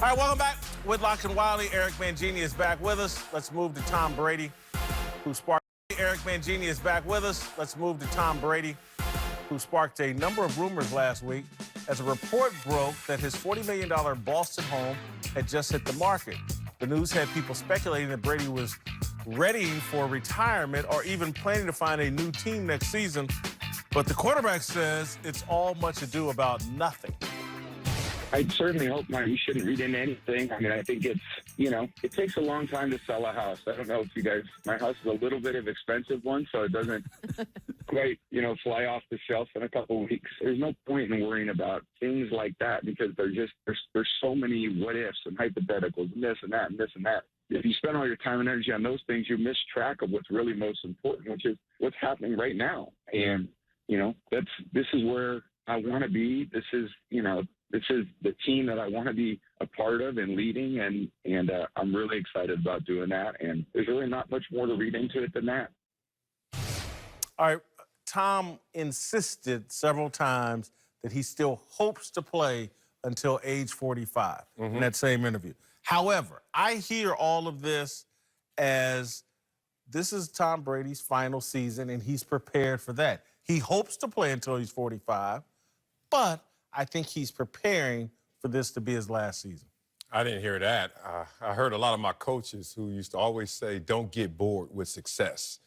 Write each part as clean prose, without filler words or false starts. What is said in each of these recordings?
All right, welcome back with Locke and Wiley. Eric Mangini is back with us. Let's move to Tom Brady, who sparked. Eric Mangini is back with us. Let's move to Tom Brady, who sparked a number of rumors last week as a report broke that his $40 million Boston home had just hit the market. The news had people speculating that Brady was ready for retirement or even planning to find a new team next season. But the quarterback says it's all much ado about nothing. I certainly hope not. You shouldn't read into anything. I mean, I think it's, it takes a long time to sell a house. I don't know if you guys, my house is a little bit of an expensive one, so it doesn't quite, fly off the shelf in a couple of weeks. There's no point in worrying about things like that because there's so many what ifs and hypotheticals and this and that and this and that. If you spend all your time and energy on those things, you miss track of what's really most important, which is what's happening right now. And, this is where I want to be. This is the team that I want to be a part of and leading, and I'm really excited about doing that. And there's really not much more to read into it than that. All right, Tom insisted several times that he still hopes to play until age 45 in that same interview. However, I hear all of this as this is Tom Brady's final season, and he's prepared for that. He hopes to play until he's 45, but I think he's preparing for this to be his last season. I didn't hear that. I heard a lot of my coaches who used to always say, don't get bored with success.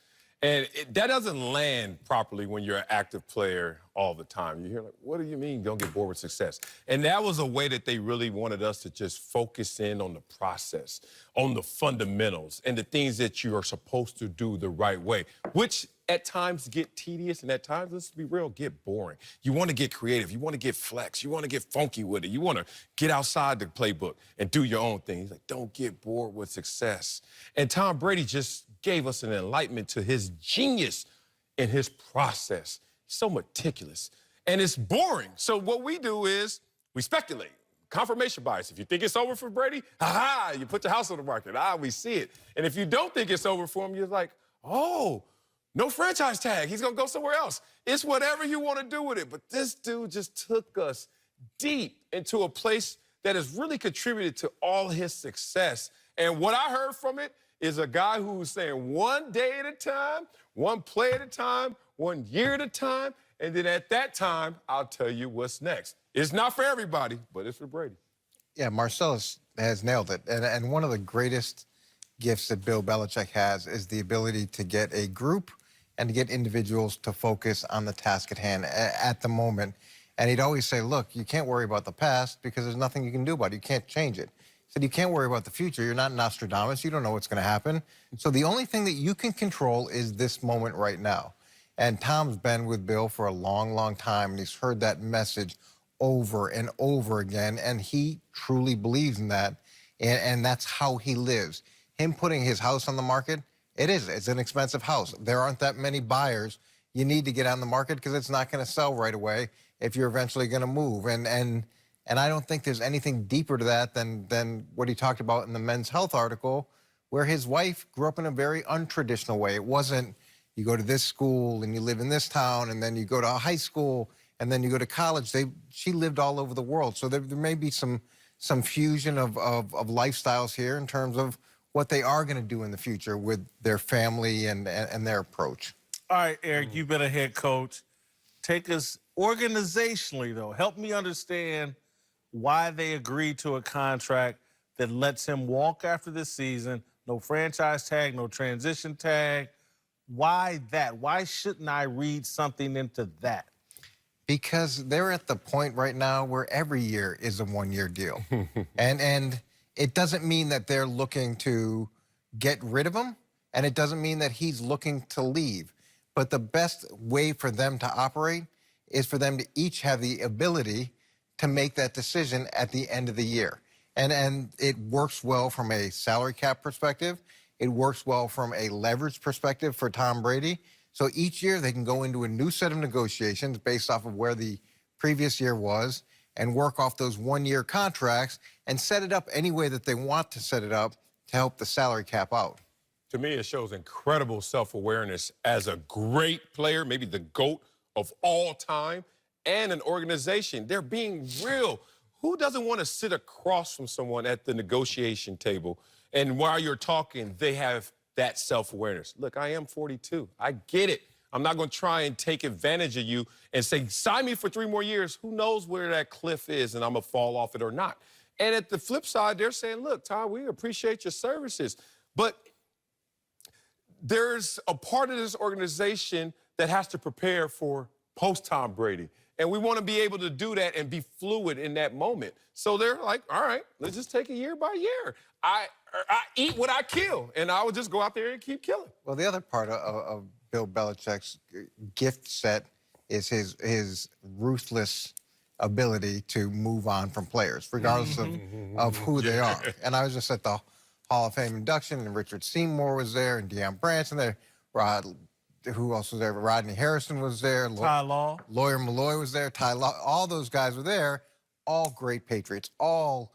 And that doesn't land properly when you're an active player all the time. You hear, like, what do you mean don't get bored with success? And that was a way that they really wanted us to just focus in on the process, on the fundamentals, and the things that you are supposed to do the right way, which at times get tedious and at times, let's be real, get boring. You want to get creative. You want to get flex. You want to get funky with it. You want to get outside the playbook and do your own thing. He's like, don't get bored with success. And Tom Brady just gave us an enlightenment to his genius in his process. He's so meticulous. And it's boring. So what we do is we speculate. Confirmation bias. If you think it's over for Brady, you put your house on the market. We see it. And if you don't think it's over for him, you're like, oh, no franchise tag. He's going to go somewhere else. It's whatever you want to do with it. But this dude just took us deep into a place that has really contributed to all his success. And what I heard from it is a guy who's saying one day at a time, one play at a time, 1 year at a time, and then at that time, I'll tell you what's next. It's not for everybody, but it's for Brady. Yeah, Marcellus has nailed it. And one of the greatest gifts that Bill Belichick has is the ability to get a group and to get individuals to focus on the task at hand at the moment. And he'd always say, look, you can't worry about the past because there's nothing you can do about it. You can't change it. He said, you can't worry about the future. You're not Nostradamus. You don't know what's going to happen. So the only thing that you can control is this moment right now. And Tom's been with Bill for a long, long time, and he's heard that message over and over again, and he truly believes in that, and that's how he lives. Him putting his house on the market, it's an expensive house. There aren't that many buyers. You need to get on the market because it's not going to sell right away if you're eventually going to move. And I don't think there's anything deeper to that than what he talked about in the Men's Health article, where his wife grew up in a very untraditional way. It wasn't, you go to this school and you live in this town, and then you go to high school, and then you go to college. She lived all over the world. So there may be some fusion of lifestyles here in terms of what they are going to do in the future with their family and their approach. All right, Eric, you've been a head coach. Take us organizationally, though. Help me understand why they agreed to a contract that lets him walk after this season, no franchise tag, no transition tag. Why that? Why shouldn't I read something into that? Because they're at the point right now where every year is a one-year deal. and it doesn't mean that they're looking to get rid of him, and it doesn't mean that he's looking to leave. But the best way for them to operate is for them to each have the ability to make that decision at the end of the year. And it works well from a salary cap perspective. It works well from a leverage perspective for Tom Brady. So each year they can go into a new set of negotiations based off of where the previous year was and work off those one-year contracts and set it up any way that they want to set it up to help the salary cap out. To me, it shows incredible self-awareness as a great player, maybe the GOAT of all time, and an organization. They're being real. who doesn't want to sit across from someone at the negotiation table and while you're talking, they have that self-awareness? Look, I am 42. I get it. I'm not going to try and take advantage of you and say, sign me for 3 more years. Who knows where that cliff is and I'm going to fall off it or not. And at the flip side, they're saying, look, Tom, we appreciate your services. But there's a part of this organization that has to prepare for post-Tom Brady. And we want to be able to do that and be fluid in that moment. So they're like, all right, let's just take it year by year. I eat what I kill, and I will just go out there and keep killing. Well, the other part of Bill Belichick's gift set is his ruthless ability to move on from players, regardless of who they are. And I was just at the Hall of Fame induction, and Richard Seymour was there, and Deion Branson there. Who else was there? Rodney Harrison was there. Ty Law. Lawyer Malloy was there. Ty Law. All those guys were there. All great Patriots. All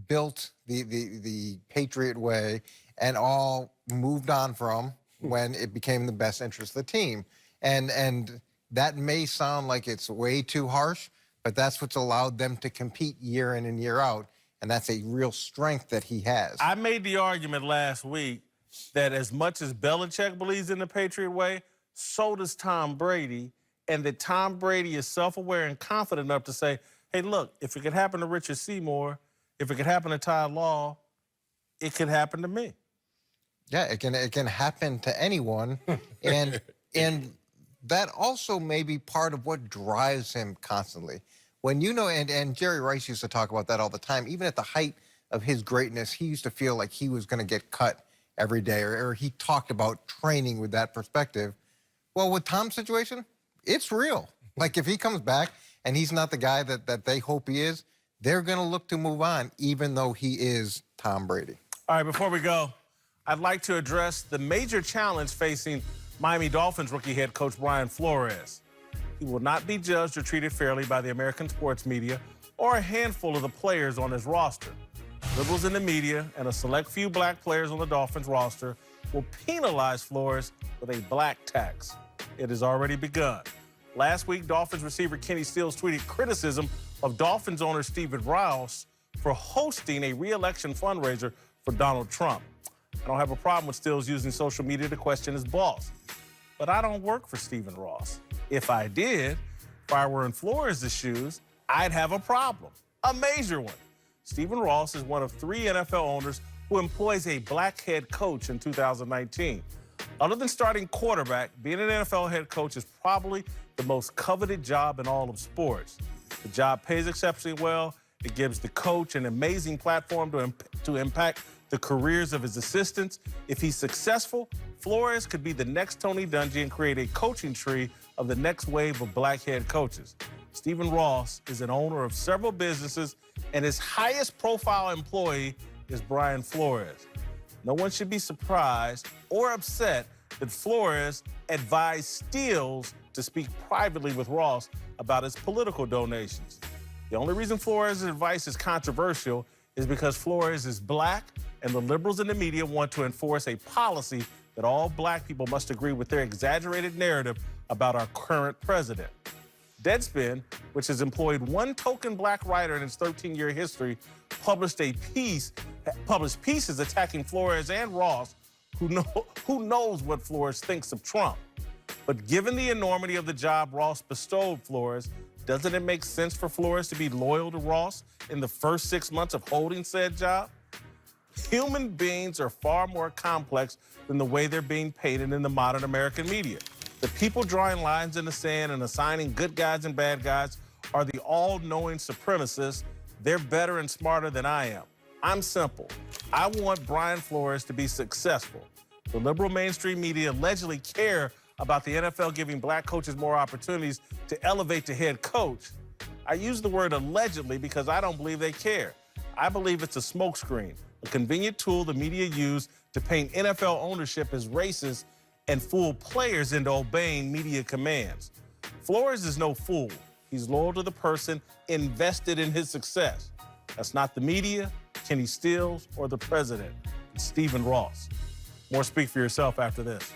built the Patriot way and all moved on from when it became the best interest of the team. And that may sound like it's way too harsh, but that's what's allowed them to compete year in and year out. And that's a real strength that he has. I made the argument last week that as much as Belichick believes in the Patriot way, so does Tom Brady, and that Tom Brady is self-aware and confident enough to say, hey, look, if it could happen to Richard Seymour, if it could happen to Ty Law, it could happen to me. Yeah, it can happen to anyone. and that also may be part of what drives him constantly. When you know, and Jerry Rice used to talk about that all the time, even at the height of his greatness, he used to feel like he was going to get cut every day, or he talked about training with that perspective. Well, with Tom's situation, it's real. Like if he comes back and he's not the guy that they hope he is, they're going to look to move on, even though he is Tom Brady. All right, before we go, I'd like to address the major challenge facing Miami Dolphins rookie head coach Brian Flores. He will not be judged or treated fairly by the American sports media or a handful of the players on his roster. Liberals in the media and a select few black players on the Dolphins roster will penalize Flores with a black tax. It has already begun. Last week, Dolphins receiver Kenny Stills tweeted criticism of Dolphins owner Stephen Rouse for hosting a re-election fundraiser for Donald Trump. I don't have a problem with Stills using social media to question his boss, but I don't work for Stephen Ross. If I did, if I were in Flores' shoes, I'd have a problem, a major one. Stephen Ross is one of 3 NFL owners who employs a black head coach in 2019. Other than starting quarterback, being an NFL head coach is probably the most coveted job in all of sports. The job pays exceptionally well. It gives the coach an amazing platform to impact the careers of his assistants. If he's successful, Flores could be the next Tony Dungy and create a coaching tree of the next wave of black head coaches. Stephen Ross is an owner of several businesses, and his highest profile employee is Brian Flores. No one should be surprised or upset that Flores advised Stills to speak privately with Ross about his political donations. The only reason Flores' advice is controversial is because Flores is black, and the liberals in the media want to enforce a policy that all black people must agree with their exaggerated narrative about our current president. Deadspin, which has employed one token black writer in its 13-year history, published pieces attacking Flores and Ross, who knows what Flores thinks of Trump. But given the enormity of the job Ross bestowed Flores, doesn't it make sense for Flores to be loyal to Ross in the first 6 months of holding said job? Human beings are far more complex than the way they're being painted in the modern American media. The people drawing lines in the sand and assigning good guys and bad guys are the all-knowing supremacists. They're better and smarter than I am. I'm simple. I want Brian Flores to be successful. The liberal mainstream media allegedly care about the NFL giving black coaches more opportunities to elevate to head coach. I use the word allegedly because I don't believe they care. I believe it's a smokescreen, a convenient tool the media use to paint NFL ownership as racist and fool players into obeying media commands. Flores is no fool. He's loyal to the person invested in his success. That's not the media, Kenny Stills, or the president. It's Stephen Ross. More Speak for Yourself after this.